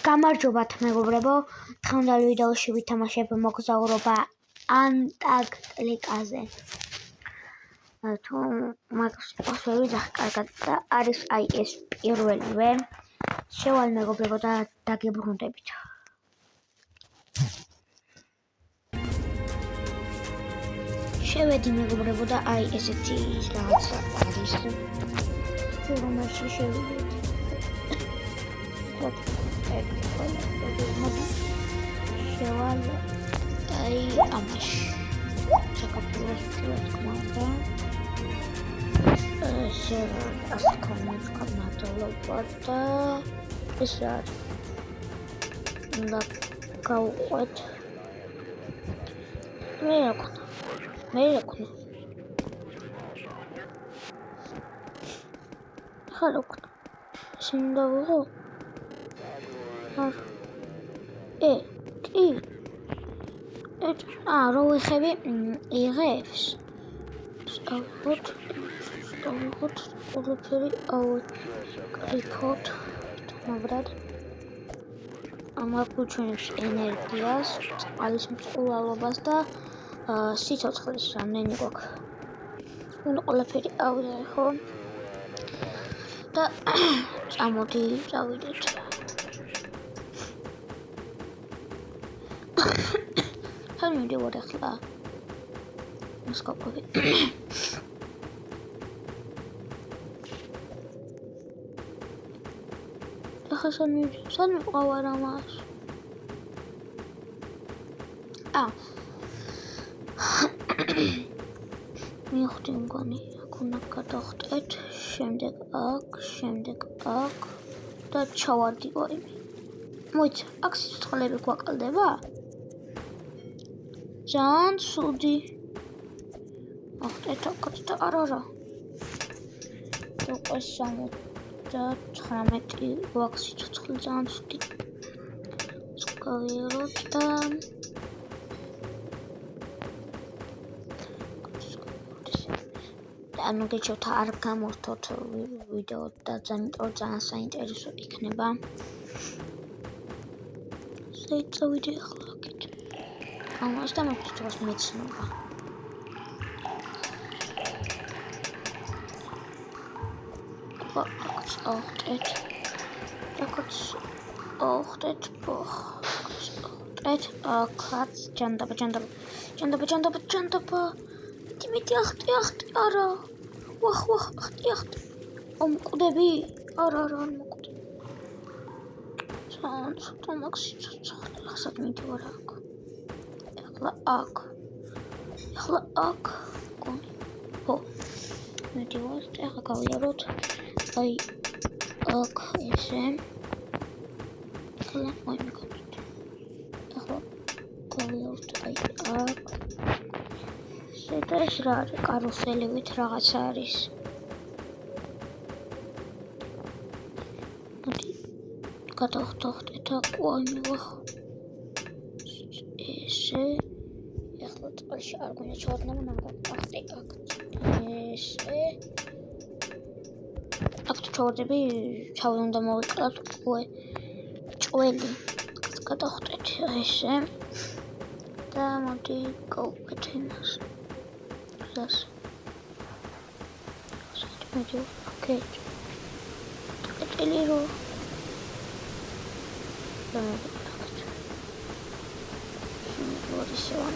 გამარჯობათ მეგობრებო, დღევანდელ ვიდეოში ვითამაშებ მოგზაურობა ანტარქტიკაზე. თუ მაგას ვიძახ კარგად და არის ეს პირველივე. შევალ მეგობრებო და დაგებრუნდებით. შევედი მეგობრებო და ესეთი რაღაცა არის. რომელში შევიდეთ. შევალ ამაში საქართველოს თქმა ესე ასკამოს კამათლობა და ეს არის და გავყვეთ მე რაკნა ხალხ შინდაო კი რო ვიხები იღებს სწავლობთ ყველაფერი კრიფოთ მაგრამ ამაგუჩვენებს ენერგიას წყალის მწყურვალობას და სიცოცხლის რამდენი გვაქვს უნდა ყველაფერი ავიღე ხო და წამოდი წავიდეთ მივდივარ ახლა მოსკოვი ახლა სან მიყავარ ამას მივხვდი მგონი აქ უნდა გადავხტეთ შემდეგ აქ და ჩავარდი ვაიმე მოიცა აქ სიცოცხლები გვაკლდება ძალიან ცუდი ახტეთ აქაც და არა უკვე 79 გვაქვს სიცოცხლე ძალიან ცუდი გავიაროთ და ანუ გეჩვენოთ არ გამორთოთ ვიდეო და ძალიან საინტერესო იქნება წავიდე ახლა აქეთ ამას და მოგწონს მეცნობა აქაც ჯანდაბა მეტი ახტი არა ვახ ახტი მომკვდები არა მოკვდები ძალიან ცოტა მაქსიმუმ ახსად მიდივარ ახლა აქ გონი მიდივარ და ახლა გავიაროთ აქ ესე ახლა გავიაროთ აქ და ეს რა არის კარუსელივით რაღაც არის მოდი გადავხტეთ აქ ვაიმე ესე ახლა წყალში არ გვინდა ჩავარდნები მაგრამ ესე აქ ჩავარდები უნდა მოვიკლათ უკვე ჭველი გადავხტეთ ესე და მოდი გავუკეთ იმას okay ტელერო what is on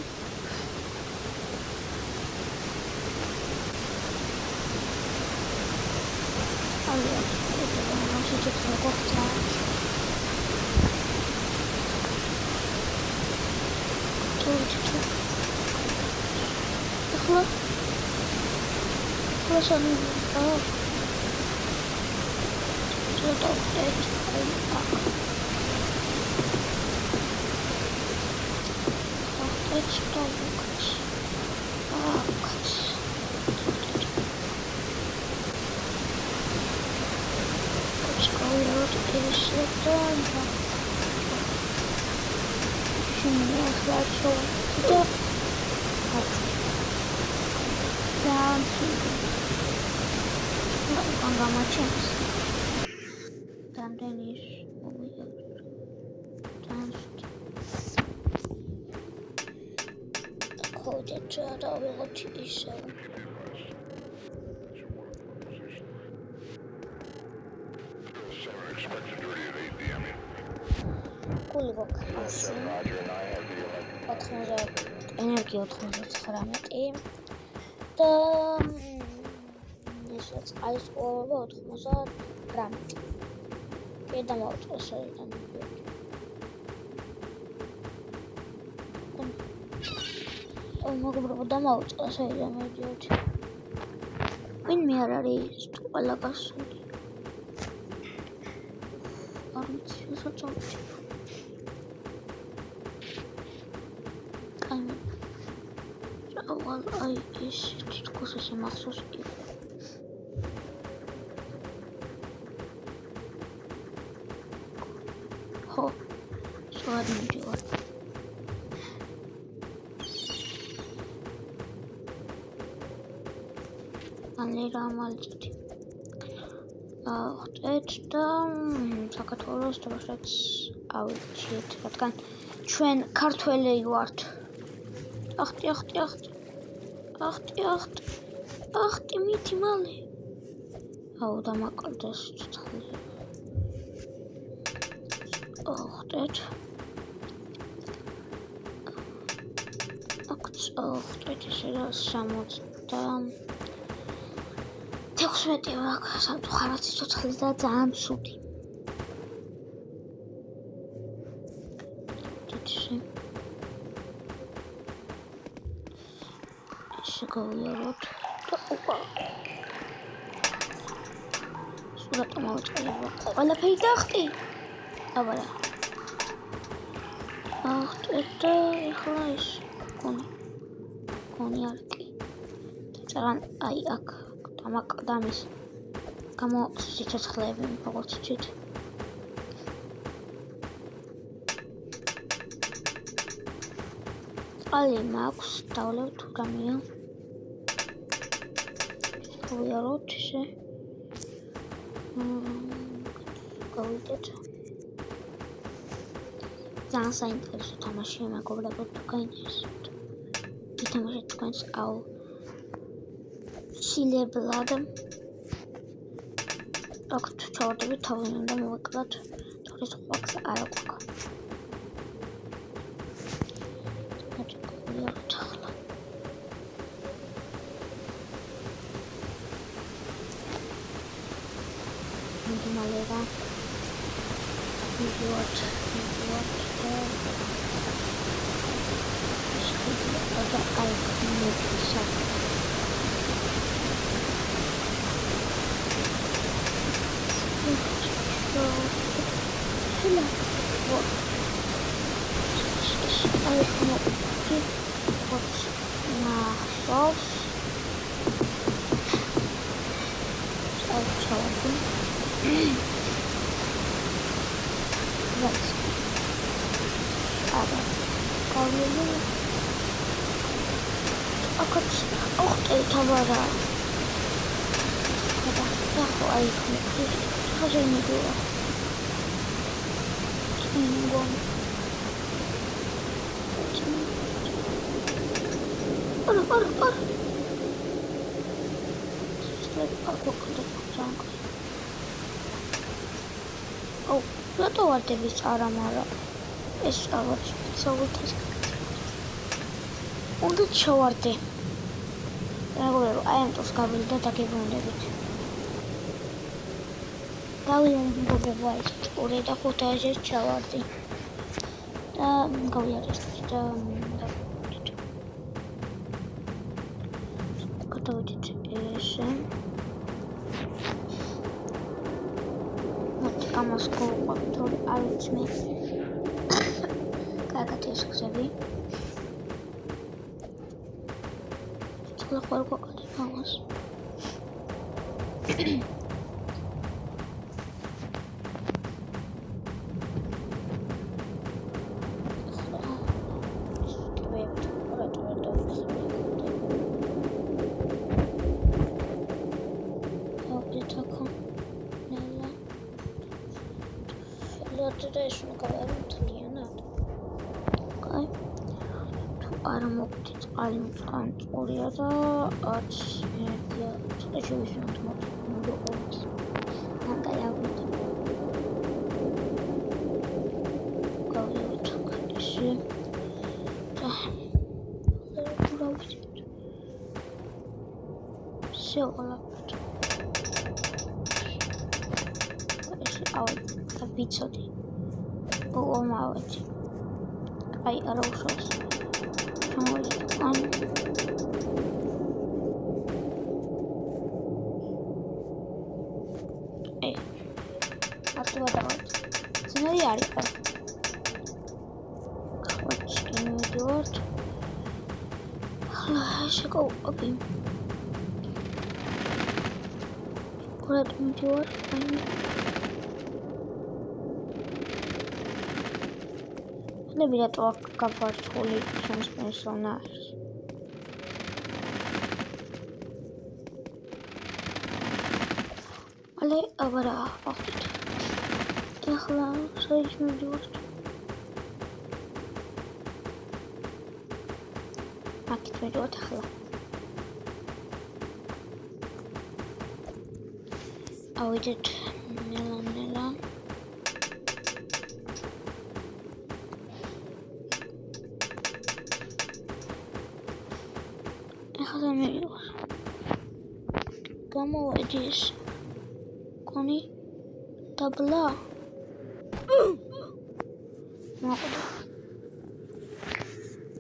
Listen, Там Денис გავიდეთ და ვიღოთ ისევ. გული გვაქვს 80 ენერგია 99 და ესაც არის ყოლა 98 კი დამავწეს საიდან მოგებრობა დამავწეს საიდან მოდიოთ ვინ მე არ არის ყველა გასული არ ვიცი საწოლი აი ეს თითქოს ესე მახსოვს იყო ხო სწორად მივდივარ ანერა მალწოდი ხვდეთ და საქართველოს თამაშაც ავიჩიეთ რადგან ჩვენ ქართველი ვართ ახტი მითი მალე აუ დამაკლდეს ცოცხალი ხვდეთ ხვდეთ ესე რა 76 აქვს სამწუხაროდ ცოცხალი და ძალიან ცუდი გავიაროთ და ოპა სურათი მოვაწყდება ყველაფერი დახტი აბარა და ეხლა ის კონი არკი ძალიან აი აქ დამაკდამის გამო სიცოცხლეები როგორც იცით ალი მაქვს დავლევ თუ გამია გავიაროთ ისე გავიდეთ ძალიან საინტერესო თამაშია მეგობრებო თუ გაინტერესებთ ითამაშეთ თქვენს აუ სილებლად აქ თუ ჩავდებით თავი უნდა მოვეკლათ თორეს ხვაქს არ აქვს Malera idiot ada alkohol bisa Tavara. Aku ayahku harus dua. Cinggung. Or. Setelah aku ketemu oh, nggak tahu ada bicara marah. Awal terus. Udah cowok deh. მეგობრებო, აი ამ წელს გავიდა დაგებრუნდებით. გავიდა მეგობრებო, აი ორი და 5 აზერს ჩავარდი. და გავიარეთ და გადავიდეთ ესე. ამას გავყვეთ, არ ვიცი მე. კარგად ეს ხსები. Kalau aku akan dipangas. არა მოგდი წყალი წყურია და ერთია ცოტა შევისუნოთ მოგოყოლით ნაკაი აღვით გავიოთ ესე და ურავით შევალავთ ესე ავით და ვიცოდი ომავეთ აი არა უშავს ძნელი არის ხოჩკენ მიდივართ შეკავები ყურად მიდივარ ნები რატო აქ გავარცხული ჩვენს პერსონაჟს ale abara აღდით ახლა საერთოდ მივიდივართ აქეთ მივიდივართ ახლა ავიდეთ ნელა ახლა მივიდივარ გამოვედის კონი დაბლა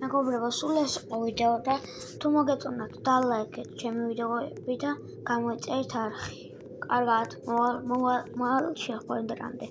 მეგობრებო სულ ეს იყო ვიდეო და თუ მოგეწონათ დალაიქეთ ჩემი ვიდეოები და გამოიწერეთ არხი კარგად მოვალ შეხვედრამდე